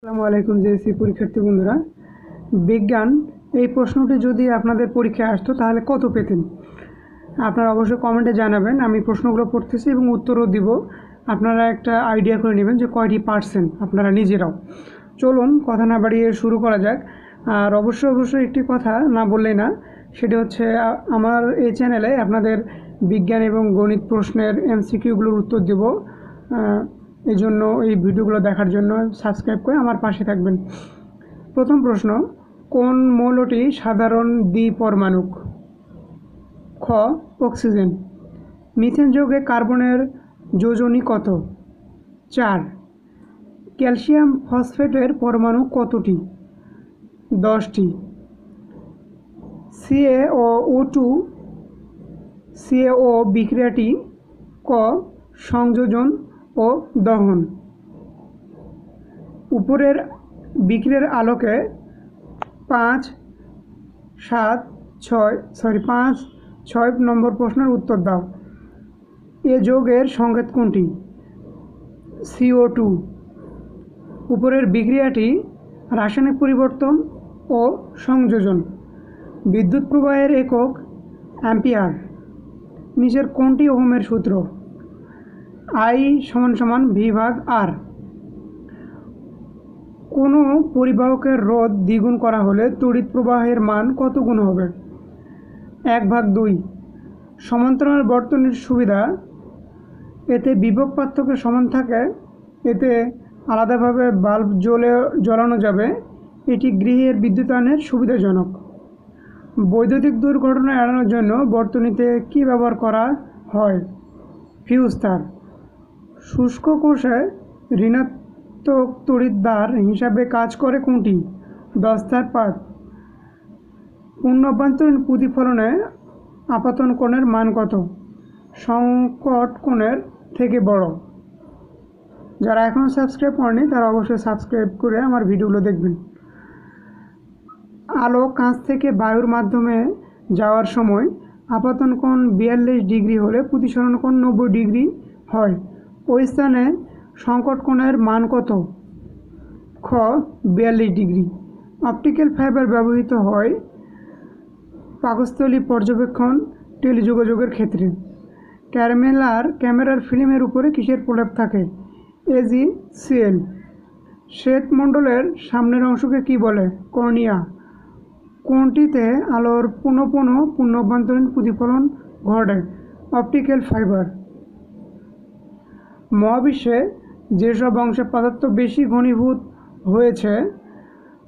আসসালামু আলাইকুম জেএসসি পরীক্ষার্থী বন্ধুরা। বিজ্ঞান এই প্রশ্নটি যদি আপনাদের পরীক্ষায় আসতো তাহলে কত পেতেন? আপনারা অবশ্যই কমেন্টে জানাবেন। আমি প্রশ্নগুলো পড়তেছি এবং উত্তরও দিব। আপনারা একটা আইডিয়া করে নেবেন যে কয়টি পার্সেন্ট আপনারা নিজেরাও। চলুন কথা না বাড়িয়ে শুরু করা যাক। আর অবশ্যই একটি কথা না বললেই না, সেটা হচ্ছে আমার এই চ্যানেলে আপনাদের বিজ্ঞান এবং গণিত প্রশ্নের এমসিকিউগুলোর উত্তর দেব। এই জন্য এই ভিডিওগুলো দেখার জন্য সাবস্ক্রাইব করে আমার পাশে থাকবেন। প্রথম প্রশ্ন, কোন মৌলটি সাধারণ দ্বিপরমাণুক? খ অক্সিজেন। মিথেন যৌগে কার্বনের যোজনী কত? 4। ক্যালসিয়াম ফসফেটের পরমাণু কতটি? 10টি। CaO বিক্রিয়াটি ক সংযোজন ও দহন। উপরের বিক্রিয়ার আলোকে 5-6 নম্বর প্রশ্নের উত্তর দাও। এ যৌগের সংকেত কোনটি? CO2। উপরের বিক্রিয়াটি রাসায়নিক পরিবর্তন ও সংযোজন। বিদ্যুৎ প্রবাহের একক অ্যাম্পিয়ার। নিচের কোনটি ওহমের সূত্র? I =V/R। কোনো পরিবাহকের রোধ দ্বিগুণ করা হলে তড়িৎ প্রবাহের মান কত গুণ হবে? 1/2। সমান্তরাল বর্তনীর সুবিধা, এতে বিভব পার্থক্য সমান থাকে, এতে আলাদাভাবে বাল্ব জ্বালানো যাবে, এটি গৃহের বিদ্যুতায়নের সুবিধাজনক। বৈদ্যুতিক দুর্ঘটনা এড়ানোর জন্য বর্তনীতে কী ব্যবহার করা হয়? ফিউজ তার। শুষ্ক কোষে ঋণাত্মক তড়িৎদ্বার হিসাবে কাজ করে কোনটি? দস্তার পাত। পূর্ণ অভ্যন্তরীণ প্রতিফলনে আপতন কোণের মান কত? সংকট কোণের থেকে বড়। যারা এখনও সাবস্ক্রাইব করেনি তারা অবশ্যই সাবস্ক্রাইব করে আমার ভিডিওগুলো দেখবেন। আলো কাঁচ থেকে বায়ুর মাধ্যমে যাওয়ার সময় আপতন কোণ 42 ডিগ্রি হলে প্রতিসরণ কোণ 90 ডিগ্রি হয়। ওই স্থানে সংকট কোণের মান কত? খ 42 ডিগ্রি। অপটিক্যাল ফাইবার ব্যবহৃত হয় পাকস্থলী পর্যবেক্ষণ, টেলিযোগাযোগের ক্ষেত্রে। ক্যামেরার ফিল্মের উপরে কিসের প্রলেপ থাকে? AgCl। শ্বেতমণ্ডলের সামনের অংশকে কি বলে? কর্নিয়া। কোনটিতে আলোর পূর্ণ অভ্যন্তরীণ প্রতিফলন ঘটে? Optical fibre. মহাবিশ্বে যেসব অংশে পদার্থ বেশি ঘনীভূত হয়েছে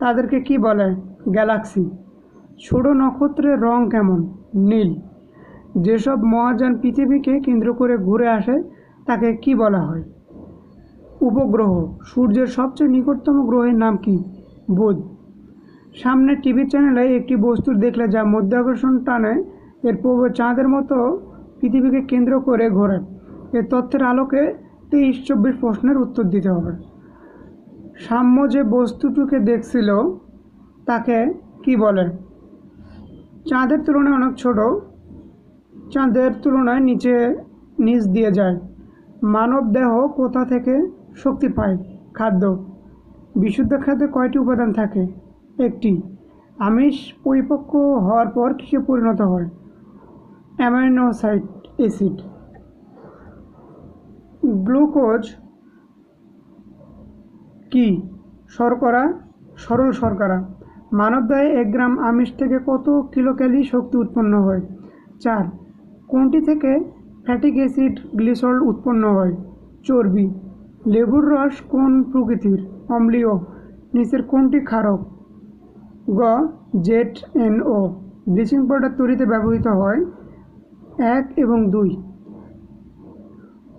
তাদেরকে কি বলে? গ্যালাক্সি। ছোট নক্ষত্রের রং কেমন? নীল। যেসব মহাযান পৃথিবীকে কেন্দ্র করে ঘুরে আসে তাকে কি বলা হয়? উপগ্রহ। সূর্যের সবচেয়ে নিকটতম গ্রহের নাম কি? বুধ। সামনে টিভি চ্যানেলে একটি বস্তু দেখলে যা মধ্যাকর্ষণ টানে এর প্রভাবে চাঁদের মতো পৃথিবীকে কেন্দ্র করে ঘোরে। এ তথ্যের আলোকে 23-24 প্রশ্নের উত্তর দিতে হবে। সাম্য যে বস্তুটিকে দেখছিল তাকে কি বলে? চাঁদের তুলনায় অনেক ছোট, চাঁদের তুলনায় নিচ দিয়ে যায়। মানব দেহ কোথা থেকে শক্তি পায়? খাদ্য। বিশুদ্ধ খাদ্যে কয়টি উপাদান থাকে? 1টি। আমিষ পরিপক্ক হওয়ার পর কিসে পরিণত হয়? Amino acid. গ্লুকোজ কি? শর্করা, সরল শর্করা। মানবদেহে 1 গ্রাম আমিষ থেকে কত কিলোক্যালোরি শক্তি উৎপন্ন হয়? 4। কোনটি থেকে ফ্যাটিক অ্যাসিড গ্লিসারল উৎপন্ন হয়? চর্বি। লেবুর রস কোন প্রকৃতির? অম্লীয়। নিচের কোনটি ক্ষারক? গ ZNO। ব্লিচিং পাউডার তৈরিতে ব্যবহৃত হয় 1 এবং 2।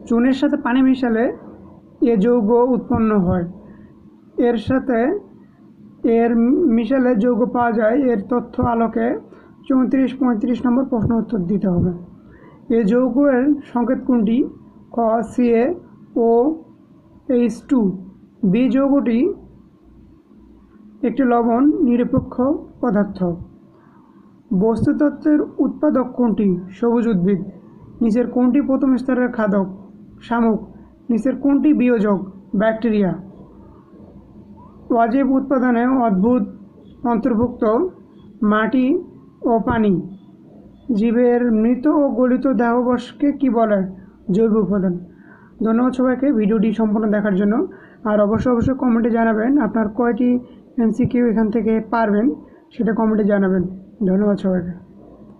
চুনের সাথে পানি মিশালে এ যৌগ উৎপন্ন হয়। এর মিশালে যৌগ পাওয়া যায়। এর তথ্য আলোকে 34-35 নম্বর প্রশ্ন উত্তর দিতে হবে। এ যৌগের সংকেত কোনটি? ক CaOH2। বি যৌগটি একটি লবণ নিরপেক্ষ পদার্থ। বস্তুতত্ত্বের উৎপাদক কোনটি? সবুজ উদ্ভিদ। নিচের কোনটি প্রথম স্তরের খাদক? শামুক। নিচের কোনটি বিয়োজক? ব্যাকটেরিয়া। অজীব উৎপাদনে অদ্ভুত অন্তর্ভুক্ত মাটি ও পানি। জীবের মৃত ও গলিত দেহাবশেষকে কি বলে? জৈব উপাদান। ধন্যবাদ সবাইকে ভিডিওটি সম্পূর্ণ দেখার জন্য। আর অবশ্যই কমেন্টে জানাবেন আপনার কয়টি MCQ এখান থেকে পারবেন, সেটা কমেন্টে জানাবেন। ধন্যবাদ সবাইকে।